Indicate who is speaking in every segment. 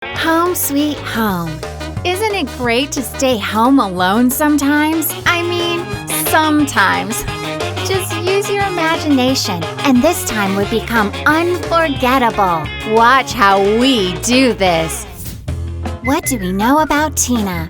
Speaker 1: Home sweet home. Isn't it great to stay home alone sometimes? I mean, sometimes. Just use your imagination, and this time would become unforgettable. Watch how we do this. What do we know about Tina?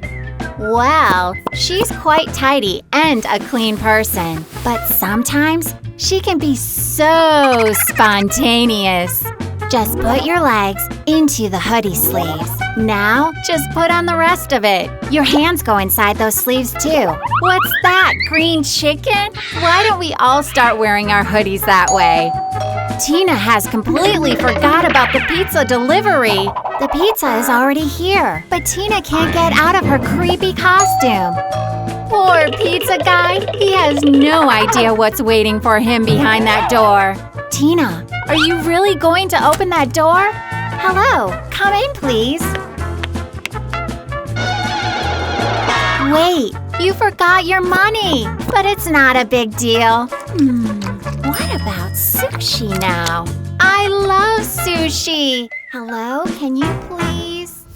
Speaker 1: Well, she's quite tidy and a clean person, but sometimes she can be so spontaneous. Just put your legs into the hoodie sleeves. Now, just put on the rest of it. Your hands go inside those sleeves too. What's that, green chicken? Why don't we all start wearing our hoodies that way? Tina has completely forgot about the pizza delivery. The pizza is already here, but Tina can't get out of her creepy costume. Poor pizza guy. He has no idea what's waiting for him behind that door. Tina, are you really going to open that door? Hello, come in, please. Wait, you forgot your money, but it's not a big deal. What about sushi now? I love sushi. Hello, can you please?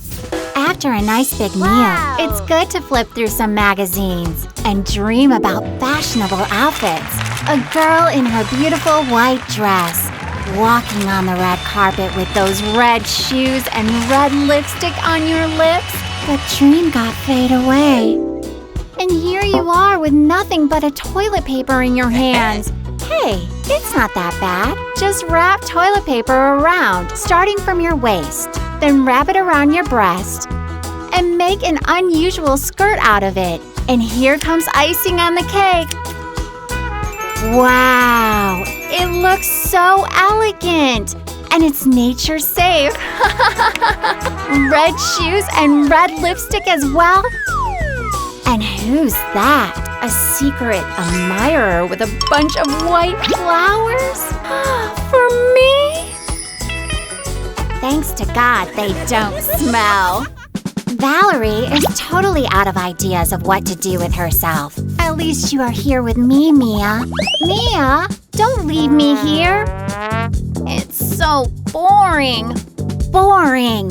Speaker 1: After a nice big meal, it's good to flip through some magazines and dream about fashionable outfits. A girl in her beautiful white dress, walking on the red carpet with those red shoes and red lipstick on your lips. The dream got fade away. And here you are with nothing but a toilet paper in your hands. Hey, it's not that bad. Just wrap toilet paper around, starting from your waist. Then wrap it around your breast and make an unusual skirt out of it. And here comes icing on the cake. Wow, it looks so elegant. And it's nature safe. Red shoes and red lipstick as well? And who's that? A secret admirer with a bunch of white flowers? For me? Thanks to God, they don't smell. Valerie is totally out of ideas of what to do with herself. At least you are here with me, Mia. Mia, don't leave me here. It's so boring. Boring.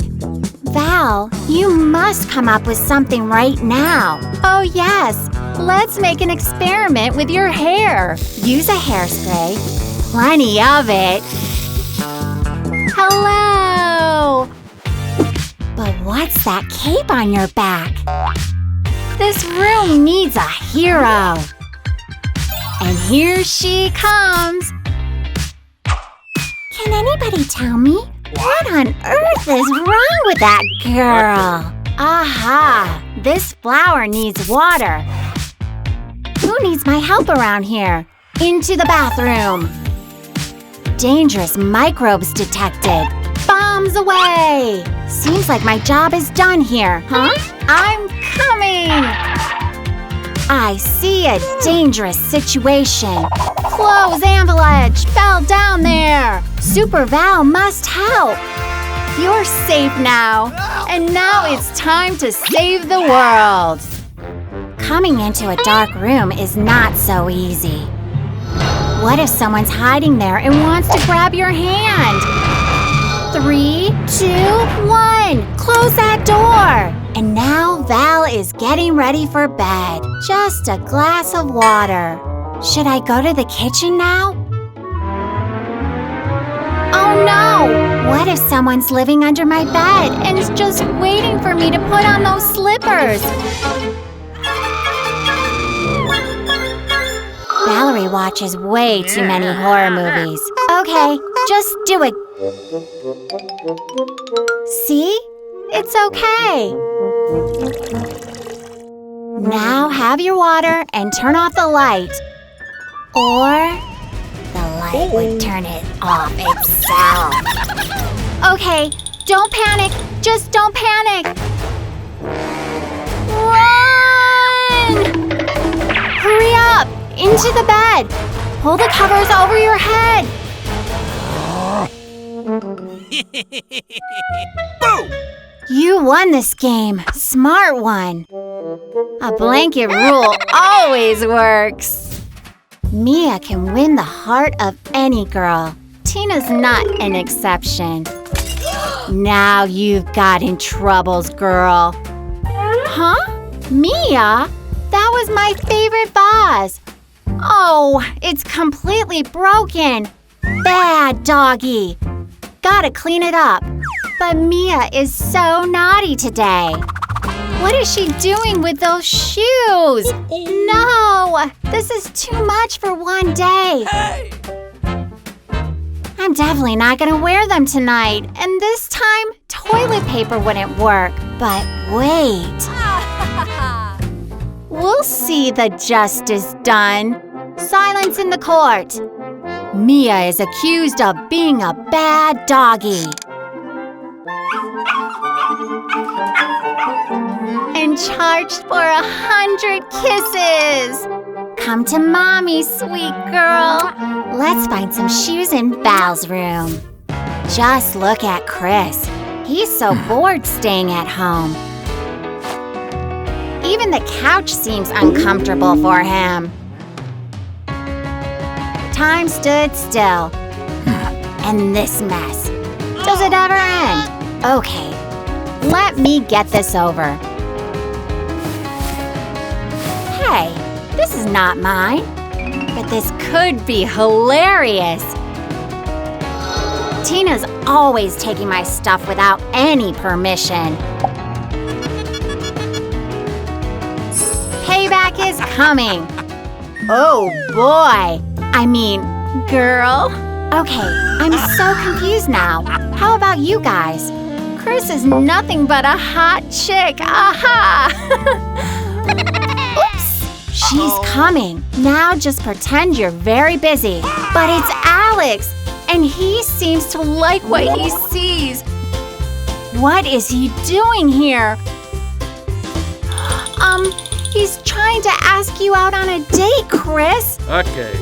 Speaker 1: Val, you must come up with something right now. Oh yes, let's make an experiment with your hair. Use a hairspray. Plenty of it. Hello! But what's that cape on your back? This room needs a hero. And here she comes. Can anybody tell me? What on earth is wrong with that girl? Aha! This flower needs water. Who needs my help around here? Into the bathroom. Dangerous microbes detected. Bombs away! Seems like my job is done here, huh? I'm coming! I see a dangerous situation. Close avalanche! Fell down there! Super Val must help! You're safe now. And now it's time to save the world. Coming into a dark room is not so easy. What if someone's hiding there and wants to grab your hand? 3, 2, 1! Close that door! And now Val is getting ready for bed. Just a glass of water. Should I go to the kitchen now? Oh no! What if someone's living under my bed and is just waiting for me to put on those slippers? Valerie watches way too many horror movies. Okay, just do it. See? It's okay. Now have your water and turn off the light. Or the light would turn it off itself. Okay, don't panic. Just don't panic. Run! Hurry up! Into the bed! Pull the covers over your head!
Speaker 2: Boom!
Speaker 1: You won this game. Smart one. A blanket rule always works. Mia can win the heart of any girl. Tina's not an exception. Now you've got in troubles, girl. Huh? Mia? That was my favorite vase. Oh, it's completely broken. Bad doggy. Gotta clean it up. But Mia is so naughty today. What is she doing with those shoes? No! This is too much for one day.
Speaker 2: Hey!
Speaker 1: I'm definitely not gonna wear them tonight. And this time, toilet paper wouldn't work. But wait. We'll see the justice done. Silence in the court. Mia is accused of being a bad doggy. And charged for 100 kisses. Come to mommy, sweet girl. Let's find some shoes in Val's room. Just look at Chris. He's so bored staying at home. Even the couch seems uncomfortable for him. Time stood still. And this mess. Does it ever end? Okay, let me get this over. Hey, this is not mine. But this could be hilarious. Tina's always taking my stuff without any permission. Payback is coming. Oh boy. I mean, girl. Okay, I'm so confused now. How about you guys? Chris is nothing but a hot chick. Aha! Oops! She's coming. Now just pretend you're very busy. But it's Alex, and he seems to like what he sees. What is he doing here? He's trying to ask you out on a date, Chris.
Speaker 2: Okay.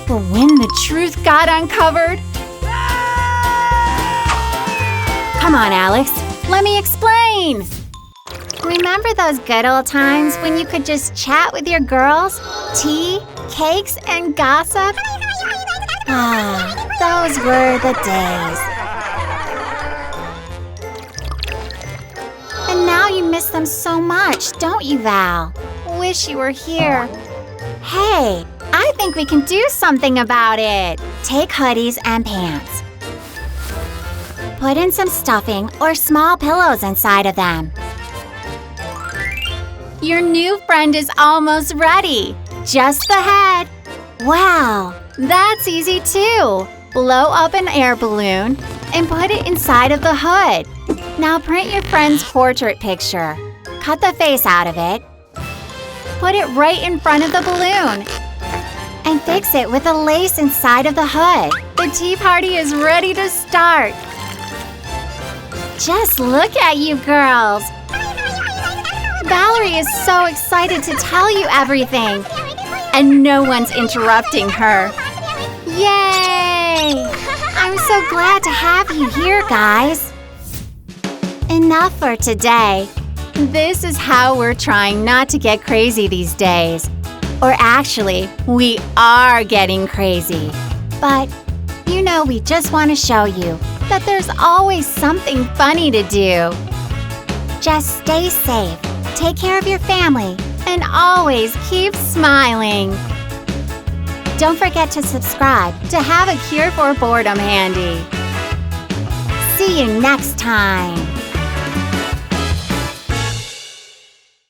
Speaker 1: But when the truth got uncovered… Come on, Alex. Let me explain. Remember those good old times when you could just chat with your girls? Tea, cakes, and gossip? Ah, those were the days. And now you miss them so much, don't you, Val? Wish you were here. Hey, I think we can do something about it. Take hoodies and pants. Put in some stuffing or small pillows inside of them. Your new friend is almost ready. Just the head. Wow, that's easy too. Blow up an air balloon and put it inside of the hood. Now print your friend's portrait picture. Cut the face out of it. Put it right in front of the balloon. And fix it with a lace inside of the hood. The tea party is ready to start. Just look at you girls. Valerie is so excited to tell you everything. And no one's interrupting her. Yay! I'm so glad to have you here, guys. Enough for today. This is how we're trying not to get crazy these days. Or actually, we are getting crazy. But, you know, we just want to show you that there's always something funny to do. Just stay safe, take care of your family, and always keep smiling. Don't forget to subscribe to have a cure for boredom handy. See you next time.